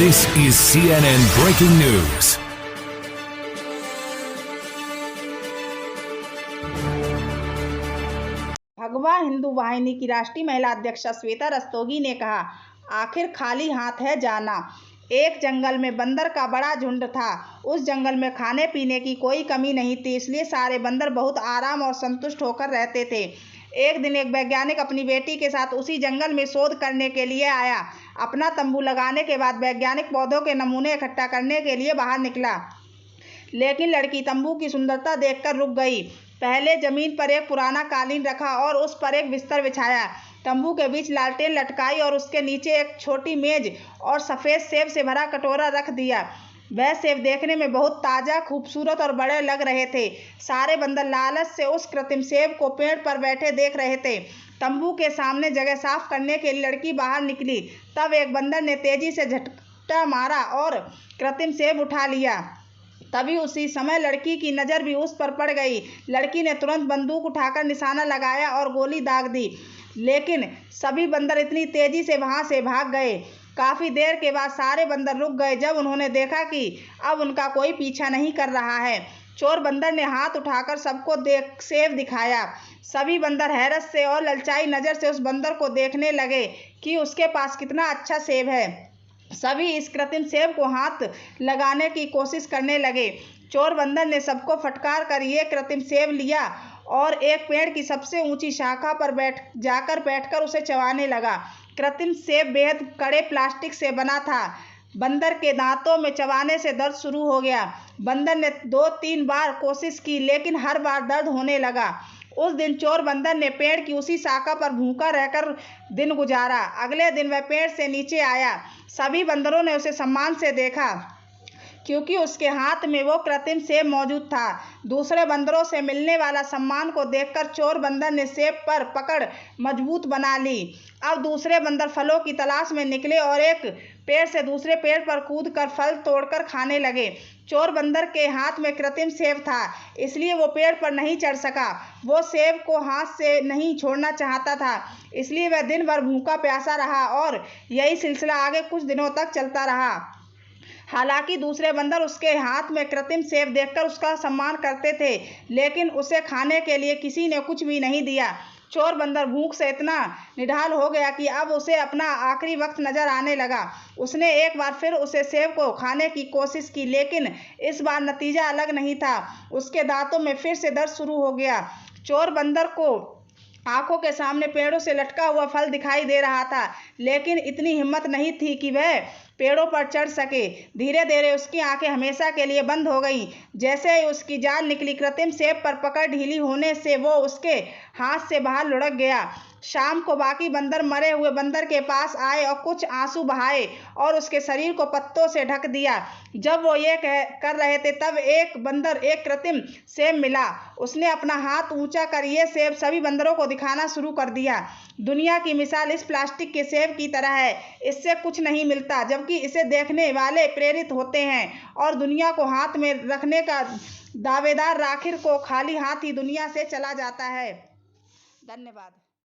This is CNN Breaking News. भगवा हिंदू वाहिनी की राष्ट्रीय महिला अध्यक्ष श्वेता रस्तोगी ने कहा, आखिर खाली हाथ है जाना। एक जंगल में बंदर का बड़ा झुंड था। उस जंगल में खाने पीने की कोई कमी नहीं थी, इसलिए सारे बंदर बहुत आराम और संतुष्ट होकर रहते थे। एक दिन एक वैज्ञानिक अपनी बेटी के साथ उसी जंगल में शोध करने के लिए आया। अपना तंबू लगाने के बाद वैज्ञानिक पौधों के नमूने इकट्ठा करने के लिए बाहर निकला, लेकिन लड़की तंबू की सुंदरता देखकर रुक गई। पहले जमीन पर एक पुराना कालीन रखा और उस पर एक बिस्तर बिछाया। तंबू के बीच लालटेन लटकाई और उसके नीचे एक छोटी मेज और सफ़ेद सेब से भरा कटोरा रख दिया। वह सेब देखने में बहुत ताज़ा, खूबसूरत और बड़े लग रहे थे। सारे बंदर लालच से उस कृत्रिम सेब को पेड़ पर बैठे देख रहे थे। तंबू के सामने जगह साफ करने के लिए लड़की बाहर निकली। तब एक बंदर ने तेजी से झटका मारा और कृत्रिम सेब उठा लिया। तभी उसी समय लड़की की नज़र भी उस पर पड़ गई। लड़की ने तुरंत बंदूक उठाकर निशाना लगाया और गोली दाग दी, लेकिन सभी बंदर इतनी तेजी से वहां से भाग गए। काफ़ी देर के बाद सारे बंदर रुक गए जब उन्होंने देखा कि अब उनका कोई पीछा नहीं कर रहा है। चोर बंदर ने हाथ उठाकर सबको सेब दिखाया। सभी बंदर हैरत से और ललचाई नज़र से उस बंदर को देखने लगे कि उसके पास कितना अच्छा सेब है। सभी इस कृत्रिम सेब को हाथ लगाने की कोशिश करने लगे। चोर बंदर ने सबको फटकार कर ये कृत्रिम सेब लिया और एक पेड़ की सबसे ऊंची शाखा पर बैठकर उसे चबाने लगा। कृत्रिम सेब बेहद कड़े प्लास्टिक से बना था। बंदर के दांतों में चबाने से दर्द शुरू हो गया। बंदर ने 2-3 बार कोशिश की, लेकिन हर बार दर्द होने लगा। उस दिन चोर बंदर ने पेड़ की उसी शाखा पर भूखा रहकर दिन गुजारा। अगले दिन वह पेड़ से नीचे आया। सभी बंदरों ने उसे सम्मान से देखा, क्योंकि उसके हाथ में वो कृत्रिम सेब मौजूद था। दूसरे बंदरों से मिलने वाला सम्मान को देखकर चोर बंदर ने सेब पर पकड़ मजबूत बना ली। अब दूसरे बंदर फलों की तलाश में निकले और एक पेड़ से दूसरे पेड़ पर कूदकर फल तोड़कर खाने लगे। चोर बंदर के हाथ में कृत्रिम सेब था, इसलिए वो पेड़ पर नहीं चढ़ सका। वो सेब को हाथ से नहीं छोड़ना चाहता था, इसलिए वह दिन भर भूखा प्यासा रहा और यही सिलसिला आगे कुछ दिनों तक चलता रहा। हालांकि दूसरे बंदर उसके हाथ में कृत्रिम सेब देखकर उसका सम्मान करते थे, लेकिन उसे खाने के लिए किसी ने कुछ भी नहीं दिया। चोर बंदर भूख से इतना निढाल हो गया कि अब उसे अपना आखिरी वक्त नजर आने लगा। उसने एक बार फिर उसे सेब को खाने की कोशिश की, लेकिन इस बार नतीजा अलग नहीं था। उसके दांतों में फिर से दर्द शुरू हो गया। चोर बंदर को आंखों के सामने पेड़ों से लटका हुआ फल दिखाई दे रहा था, लेकिन इतनी हिम्मत नहीं थी कि वह पेड़ों पर चढ़ सके। धीरे धीरे उसकी आंखें हमेशा के लिए बंद हो गईं। जैसे ही उसकी जान निकली, कृत्रिम सेब पर पकड़ ढीली होने से वो उसके हाथ से बाहर लुढ़क गया। शाम को बाकी बंदर मरे हुए बंदर के पास आए और कुछ आंसू बहाए और उसके शरीर को पत्तों से ढक दिया। जब वो ये कर रहे थे, तब एक बंदर एक कृत्रिम सेब मिला। उसने अपना हाथ ऊंचा कर ये सेब सभी बंदरों को दिखाना शुरू कर दिया। दुनिया की मिसाल इस प्लास्टिक के सेब की तरह है। इससे कुछ नहीं मिलता, जबकि इसे देखने वाले प्रेरित होते हैं और दुनिया को हाथ में रखने का दावेदार आखिर को खाली हाथ ही दुनिया से चला जाता है। धन्यवाद।